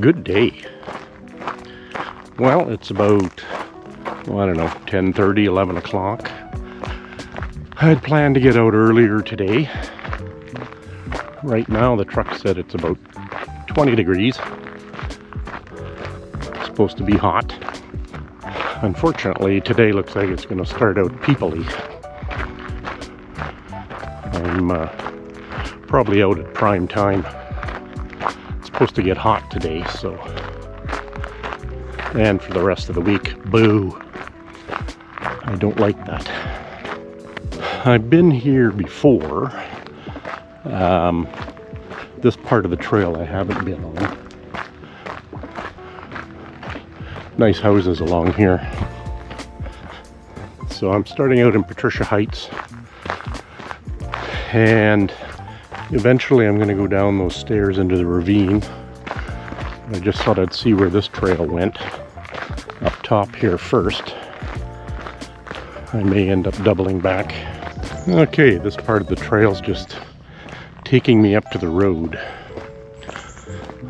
Good day. Well, it's about, I don't know, 10:30, 11 o'clock. I had planned to get out earlier today. Right now the truck said it's about 20 degrees. It's supposed to be hot. Unfortunately, today looks like it's going to start out peoply. I'm probably out at prime time. It's supposed to get hot today, so. And for the rest of the week, boo. I don't like that. I've been here before. This part of the trail I haven't been on. Nice houses along here. So I'm starting out in Patricia Heights. And eventually I'm going to go down those stairs into the ravine. I just thought I'd see where this trail went. Up top here first. I may end up doubling back. Okay, this part of the trail's just taking me up to the road.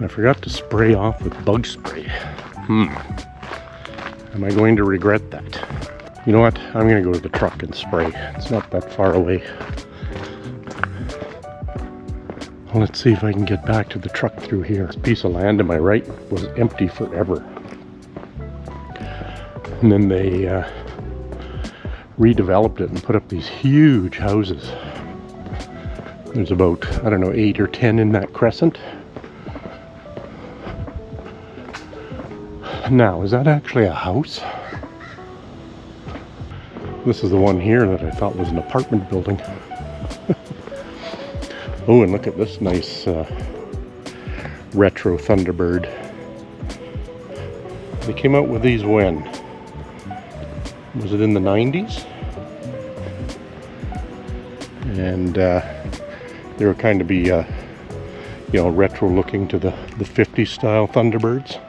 I forgot to spray off with bug spray. Am I going to regret that? You know what? I'm going to go to the truck and spray. It's not that far away. Let's see if I can get back to the truck through here. This piece of land to my right was empty forever. And then they redeveloped it and put up these huge houses. There's about, I don't know, 8 or 10 in that crescent. Now, is that actually a house? This is the one here that I thought was an apartment building. Oh, and look at this nice retro Thunderbird. They came out with these when? Was it in the 90s? And they were kind of be, retro looking to the 50s style Thunderbirds.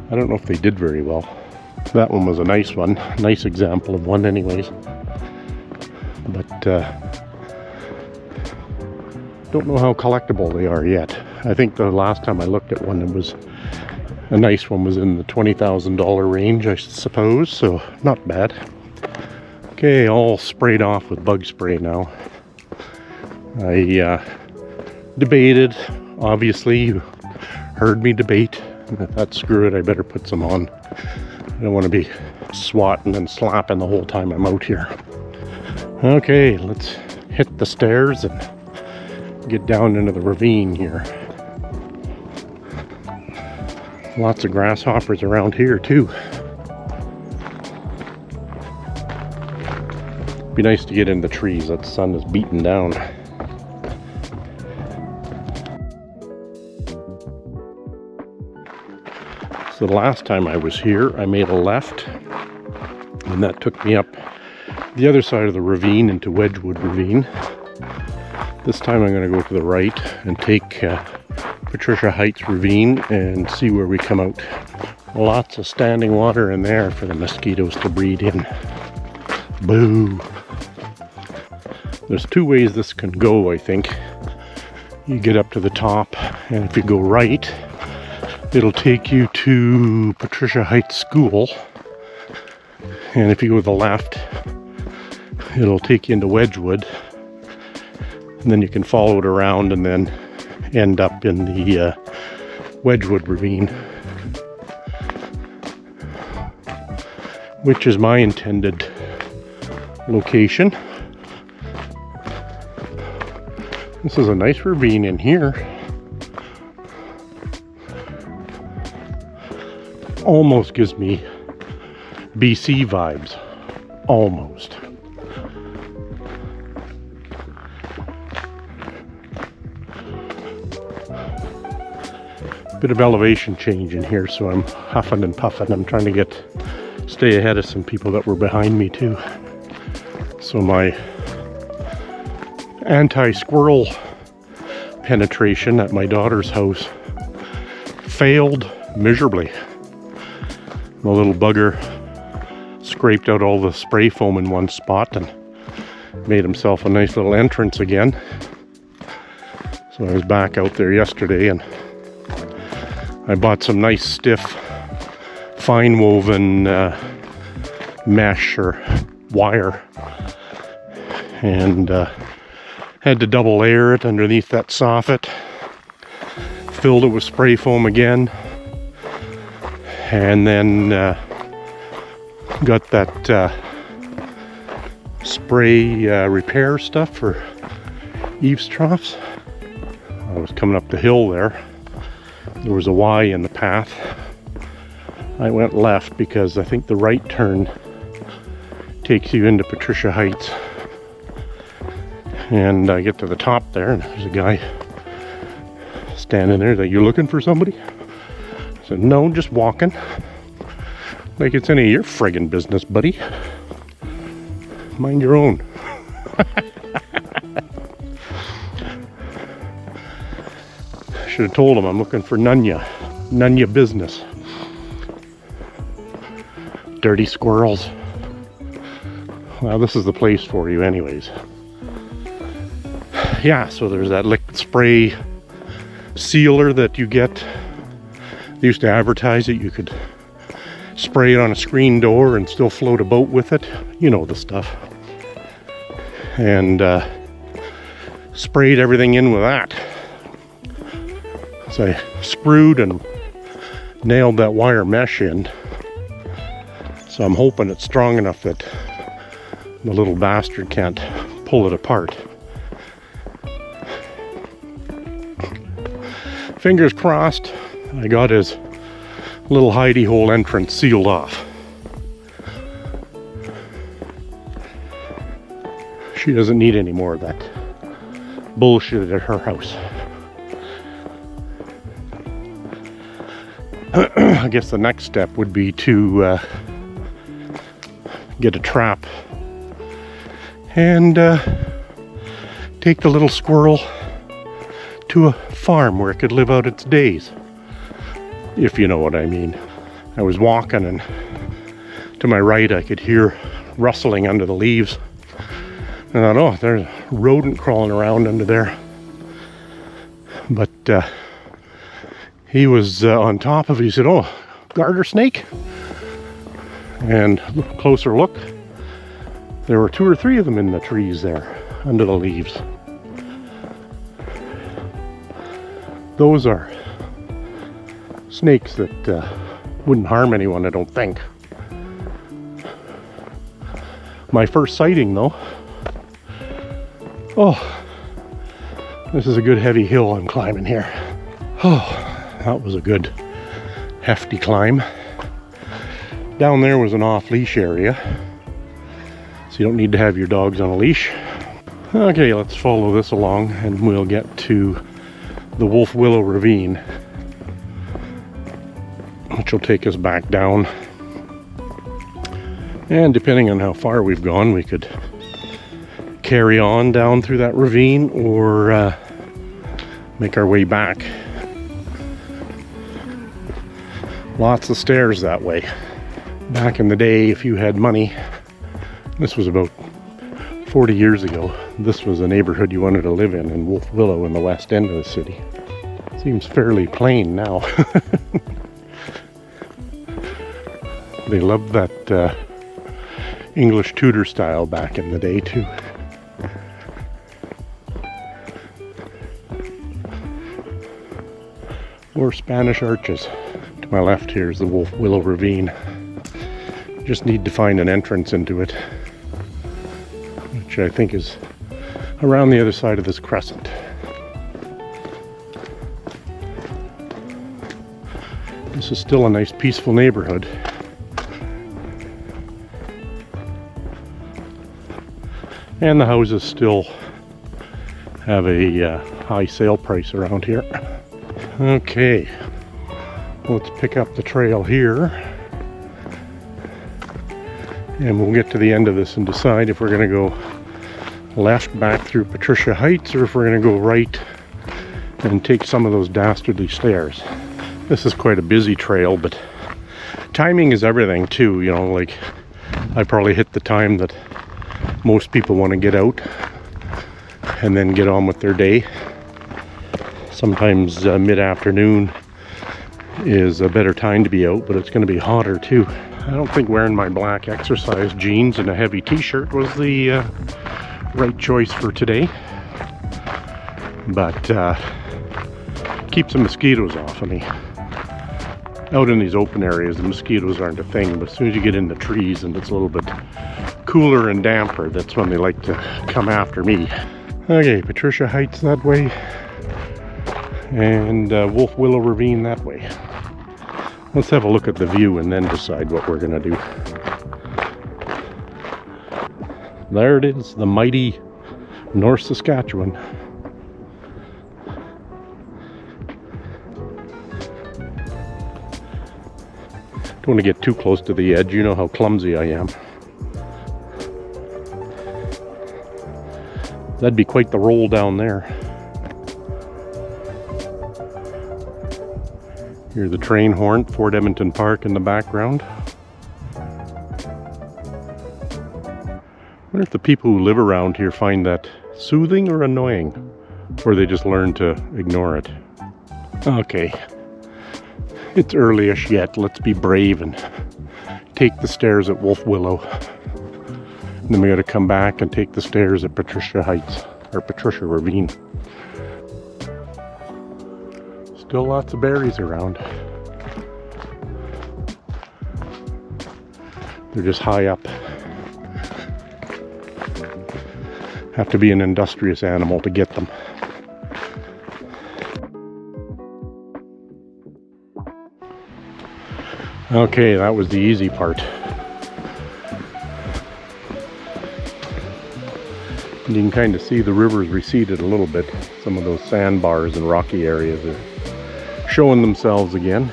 I don't know if they did very well. That one was a nice one. Nice example of one anyways. But don't know how collectible they are yet. I think the last time I looked at one, it was a nice one, was in the $20,000 range, I suppose, so not bad. Okay, all sprayed off with bug spray now. I debated, obviously, you heard me debate. I thought, screw it, I better put some on. I don't want to be swatting and slapping the whole time I'm out here. Okay, let's hit the stairs and get down into the ravine here. Lots of grasshoppers around here too. Be nice to get in the trees. That sun is beating down. So the last time I was here, I made a left, and that took me up the other side of the ravine into Wedgwood Ravine. This time I'm going to go to the right and take Patricia Heights Ravine and see where we come out. Lots of standing water in there for the mosquitoes to breed in. Boo! There's two ways this can go, I think. You get up to the top, and if you go right, it'll take you to Patricia Heights School. And if you go to the left, it'll take you into Wedgwood. And then you can follow it around and then end up in the Wedgwood Ravine, which is my intended location. This is a nice ravine in here. Almost gives me BC vibes. Almost. Bit of elevation change in here, so I'm huffing and puffing. I'm trying to stay ahead of some people that were behind me too. So my anti-squirrel penetration at my daughter's house failed miserably. My little bugger scraped out all the spray foam in one spot and made himself a nice little entrance again. So So I was back out there yesterday and I bought some nice stiff fine woven mesh or wire, and had to double layer it underneath that soffit, filled it with spray foam again, and then got that spray repair stuff for eaves troughs. I was coming up the hill there. There was a Y in the path. I went left because I think the right turn takes you into Patricia Heights. And I get to the top there and there's a guy standing there. That, "You looking for somebody?" I said, "No, just walking." Like it's any of your friggin' business, buddy. Mind your own. Should have told him I'm looking for none ya business. Dirty squirrels. Well, this is the place for you anyways. Yeah, so there's that liquid spray sealer that you get. They used to advertise it. You could spray it on a screen door and still float a boat with it. You know the stuff. And sprayed everything in with that. So I screwed and nailed that wire mesh in. So I'm hoping it's strong enough that the little bastard can't pull it apart. Fingers crossed, I got his little hidey hole entrance sealed off. She doesn't need any more of that bullshit at her house. I guess the next step would be to get a trap and take the little squirrel to a farm where it could live out its days, if you know what I mean. I was walking and to my right I could hear rustling under the leaves, and I thought, oh, there's a rodent crawling around under there. But he was on top of it. He said, "Oh, garter snake?" And closer look, there were 2 or 3 of them in the trees there under the leaves. Those are snakes that wouldn't harm anyone, I don't think. My first sighting though. Oh, this is a good heavy hill I'm climbing here. Oh, that was a good hefty climb. Down there was an off-leash area, so you don't need to have your dogs on a leash. Okay, let's follow this along and we'll get to the Wolf Willow Ravine, which will take us back down. And depending on how far we've gone, we could carry on down through that ravine or make our way back. Lots of stairs that way. Back in the day, if you had money, this was about 40 years ago, this was a neighborhood you wanted to live in Wolf Willow in the west end of the city. Seems fairly plain now. They loved that English Tudor style back in the day too. Or Spanish arches. To my left here is the Wolf Willow Ravine. Just need to find an entrance into it, which I think is around the other side of this crescent. This is still a nice peaceful neighborhood. And the houses still have a high sale price around here. Okay, let's pick up the trail here. And we'll get to the end of this and decide if we're going to go left back through Patricia Heights or if we're going to go right and take some of those dastardly stairs. This is quite a busy trail, but timing is everything too, you know, like I probably hit the time that most people want to get out and then get on with their day. Sometimes mid-afternoon is a better time to be out, but it's going to be hotter too. I don't think wearing my black exercise jeans and a heavy t-shirt was the right choice for today, but keeps the mosquitoes off of me. Out in these open areas, the mosquitoes aren't a thing, but as soon as you get in the trees and it's a little bit cooler and damper, that's when they like to come after me. Okay, Patricia Heights that way, and Wolf Willow Ravine that way. Let's have a look at the view and then decide what we're gonna do. There it is, the mighty North Saskatchewan. Don't want to get too close to the edge. You know how clumsy I am. That'd be quite the roll down there. Hear the train horn, Fort Edmonton Park in the background. I wonder if the people who live around here find that soothing or annoying, or they just learn to ignore it. Okay. It's early-ish yet. Let's be brave and take the stairs at Wolf Willow. And then we got to come back and take the stairs at Patricia Heights, or Patricia Ravine. Still lots of berries around. They're just high up. Have to be an industrious animal to get them. Okay, that was the easy part. And you can kind of see the river's receded a little bit. Some of those sandbars and rocky areas are showing themselves again.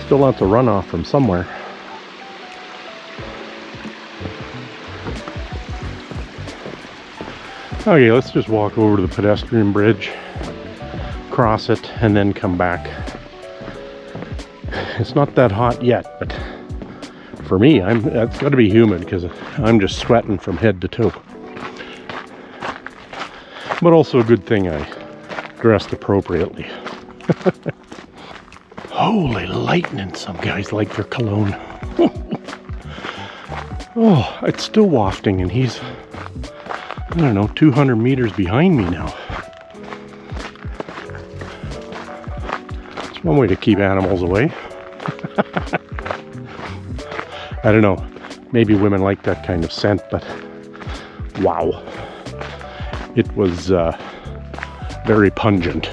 Still lots of runoff from somewhere. Okay, let's just walk over to the pedestrian bridge, cross it, and then come back. It's not that hot yet, but for me, it's got to be humid because I'm just sweating from head to toe. But also a good thing I dressed appropriately. Holy lightning, some guys like their cologne. Oh, it's still wafting, and he's, I don't know, 200 meters behind me now. It's one way to keep animals away. I don't know, maybe women like that kind of scent, but wow. It was very pungent.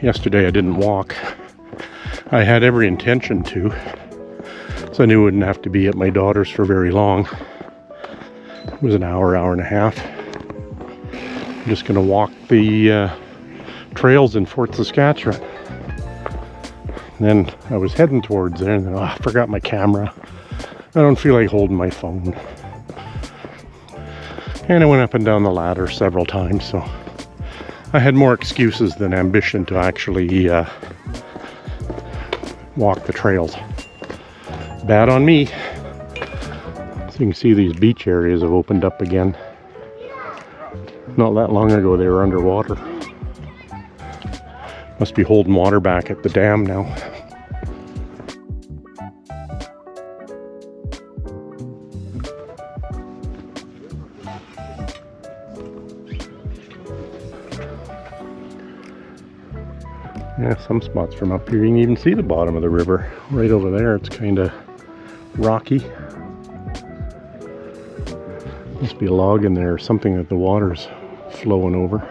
Yesterday I didn't walk. I had every intention to, so I knew I wouldn't have to be at my daughter's for very long. It was an hour, hour and a half. I'm just gonna walk the trails in Fort Saskatchewan. And then I was heading towards there, and then I forgot my camera. I don't feel like holding my phone. And I went up and down the ladder several times, so I had more excuses than ambition to actually walk the trails. Bad on me. So you can see these beach areas have opened up again. Not that long ago they were underwater. Must be holding water back at the dam now. Yeah, some spots from up here you can even see the bottom of the river. Right over there it's kind of rocky. Must be a log in there or something that the water's flowing over.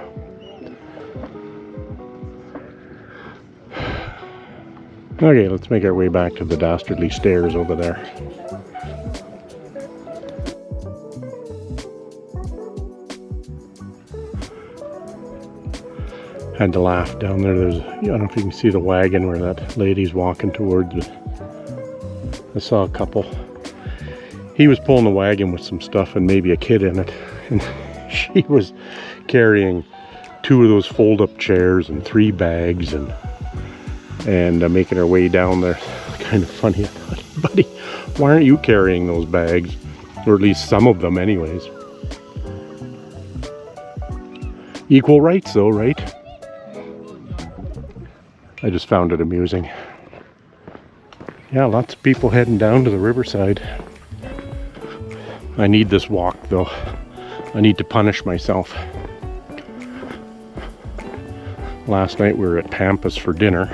Okay, let's make our way back to the dastardly stairs over there. Had to laugh down there. I don't know if you can see the wagon where that lady's walking towards, but I saw a couple. He was pulling the wagon with some stuff and maybe a kid in it, and she was carrying 2 of those fold-up chairs and 3 bags and making her way down there. Kind of funny. I thought, Why aren't you carrying those bags? Or at least some of them anyways. Equal rights though, right? I just found it amusing. Yeah, lots of people heading down to the riverside. I need this walk though. I need to punish myself. Last night we were at Pampas for dinner,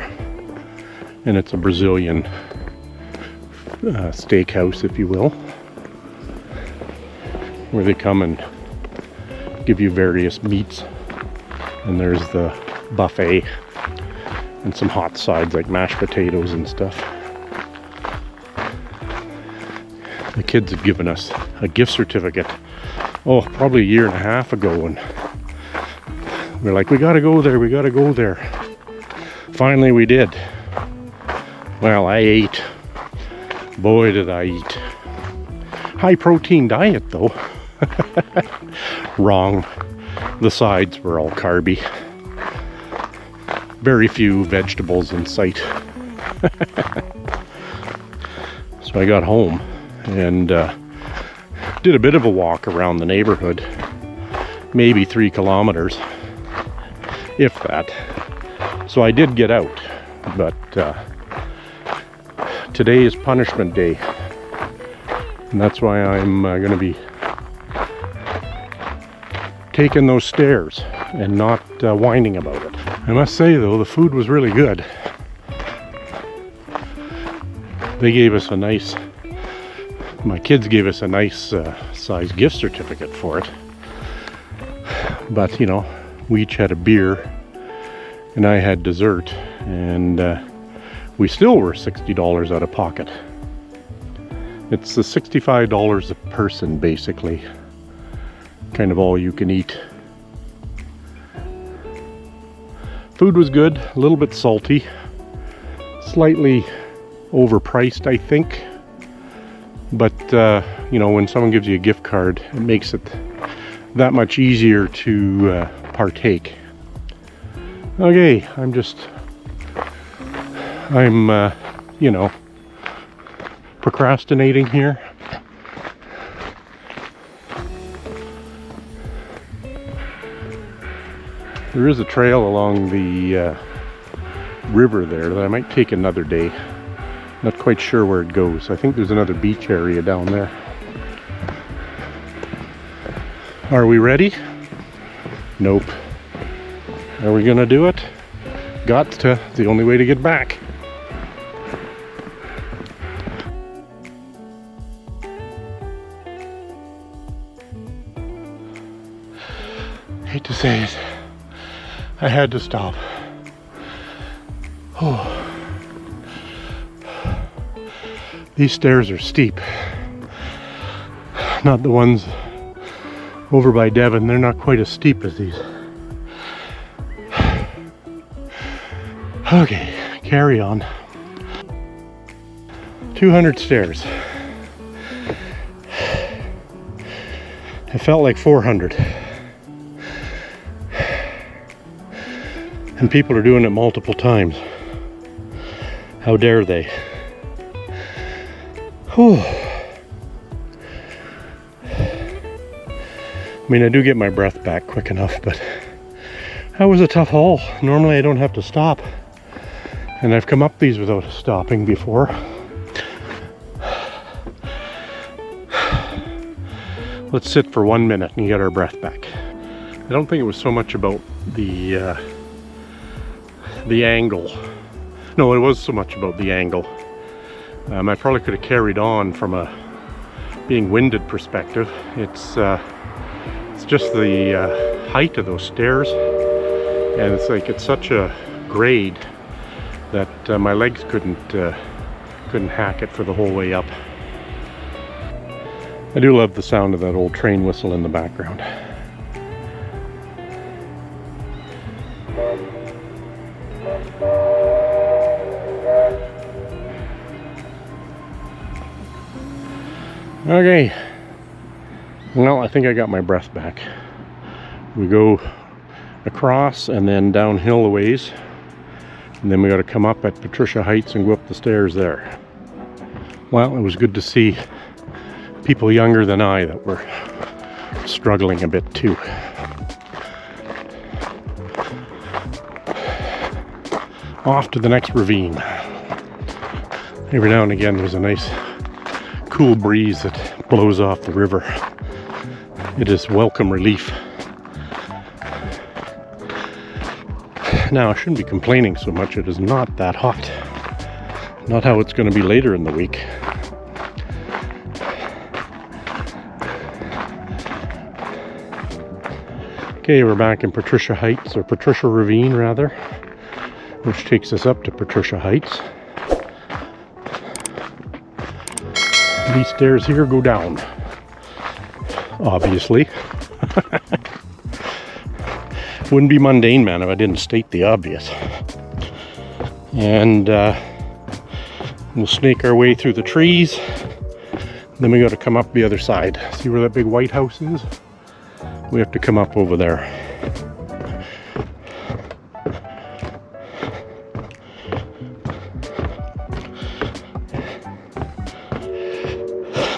and it's a Brazilian steakhouse, if you will, where they come and give you various meats, and there's the buffet and some hot sides like mashed potatoes and stuff. The kids had given us a gift certificate, oh, probably a year and a half ago, and we're like, we gotta go there, we gotta go there. Finally we did. Well, I ate. Boy, did I eat. High protein diet though. Wrong. The sides were all carby. Very few vegetables in sight. So I got home and did a bit of a walk around the neighborhood. Maybe 3 kilometers. If that. So I did get out, but today is punishment day, and that's why I'm going to be taking those stairs and not whining about it. I must say though, the food was really good. They gave us a nice, my kids gave us a nice size gift certificate for it, but you know, we each had a beer and I had dessert, and we still were $60 out of pocket. It's the $65 a person basically, kind of all you can eat. Food was good, a little bit salty, slightly overpriced I think, but you know, when someone gives you a gift card, it makes it that much easier to partake. Okay, I'm you know, procrastinating here. There is a trail along the river there that I might take another day. Not quite sure where it goes. I think there's another beach area down there. Are we ready? Nope. Are we gonna do it? Got to. It's the only way to get back. Hate to say it, I had to stop. Oh. These stairs are steep. Not the ones over by Devon, they're not quite as steep as these. Okay, carry on. 200 stairs. It felt like 400. And people are doing it multiple times. How dare they? Whew. I mean, I do get my breath back quick enough, but that was a tough haul. Normally I don't have to stop. And I've come up these without stopping before. Let's sit for 1 minute and get our breath back. I don't think it was so much about the angle. No, it was so much about the angle. I probably could have carried on from a being winded perspective. It's just the height of those stairs, and it's like it's such a grade that my legs couldn't hack it for the whole way up. I do love the sound of that old train whistle in the background. Okay, well, I think I got my breath back. We go across and then downhill a ways, and then we got to come up at Patricia Heights and go up the stairs there. Well, it was good to see people younger than I that were struggling a bit too. Off to the next ravine. Every now and again there's a nice cool breeze that blows off the river. It is welcome relief. Now, I shouldn't be complaining so much. It is not that hot. Not how it's going to be later in the week. Okay, we're back in Patricia Heights, or Patricia Ravine rather, which takes us up to Patricia Heights. These stairs here go down, obviously. Wouldn't be mundane, man, if I didn't state the obvious. And we'll snake our way through the trees. Then we got to come up the other side. See where that big white house is? We have to come up over there.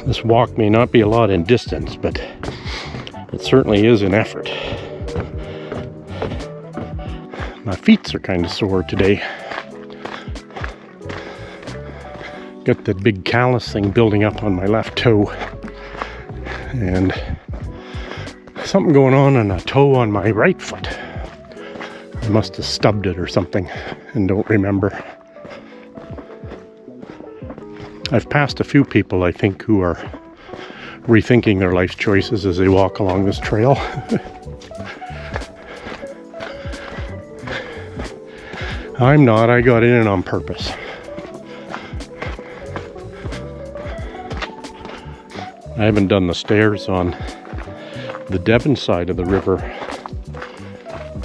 This walk may not be a lot in distance, but it certainly is an effort. My feet are kind of sore today. Got that big callus thing building up on my left toe. And something going on a toe on my right foot. I must have stubbed it or something and don't remember. I've passed a few people, I think, who are rethinking their life choices as they walk along this trail. I'm not. I got in it on purpose. I haven't done the stairs on the Devon side of the river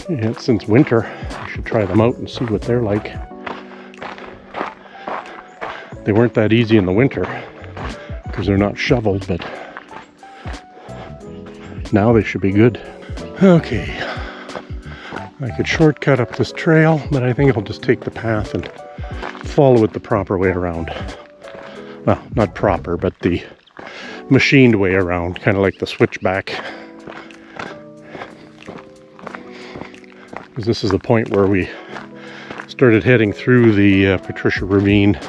yet since winter. I should try them out and see what they're like. They weren't that easy in the winter because they're not shoveled, but now they should be good. Okay. I could shortcut up this trail, but I think I'll just take the path and follow it the proper way around. Well, not proper, but the machined way around, kind of like the switchback. Because this is the point where we started heading through the Patricia Ravine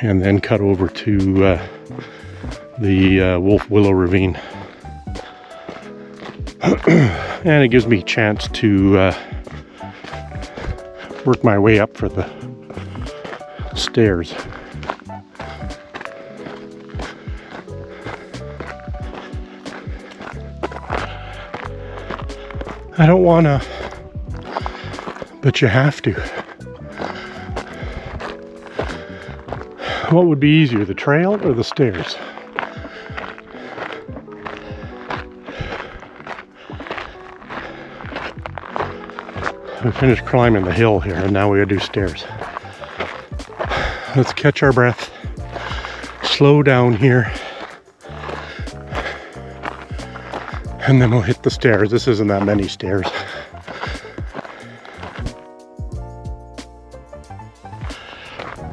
and then cut over to the Wolf Willow Ravine. And it gives me a chance to work my way up for the stairs. I don't want to, but you have to. What would be easier, the trail or the stairs? We finished climbing the hill here and now we gotta do stairs. Let's catch our breath, slow down here, and then we'll hit the stairs. This isn't that many stairs.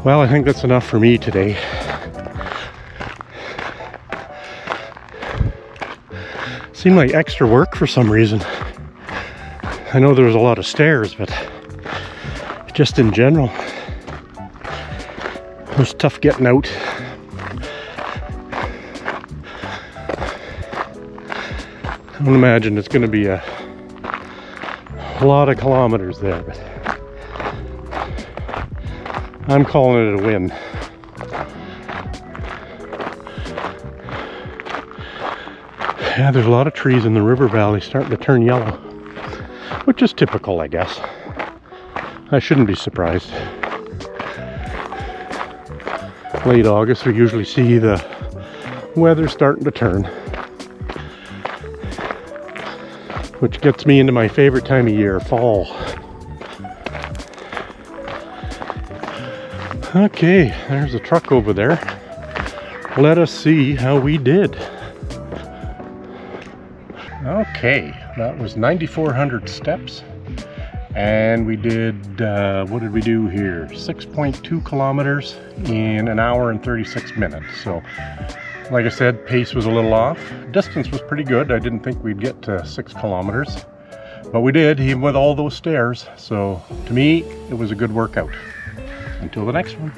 Well, I think that's enough for me today. Seemed like extra work for some reason. I know there was a lot of stairs, but just in general, it was tough getting out. I don't imagine it's going to be a lot of kilometers there, but I'm calling it a win. Yeah, there's a lot of trees in the river valley starting to turn yellow, which is typical, I guess. I shouldn't be surprised. Late August, we usually see the weather starting to turn, which gets me into my favorite time of year, fall. Okay, there's a truck over there. Let us see how we did. Okay, that was 9,400 steps And we did, what did we do here? 6.2 kilometers in an hour and 36 minutes. So, like I said, pace was a little off. Distance was pretty good. I didn't think we'd get to 6 kilometers, but we did, even with all those stairs. So, to me, it was a good workout. Until the next one.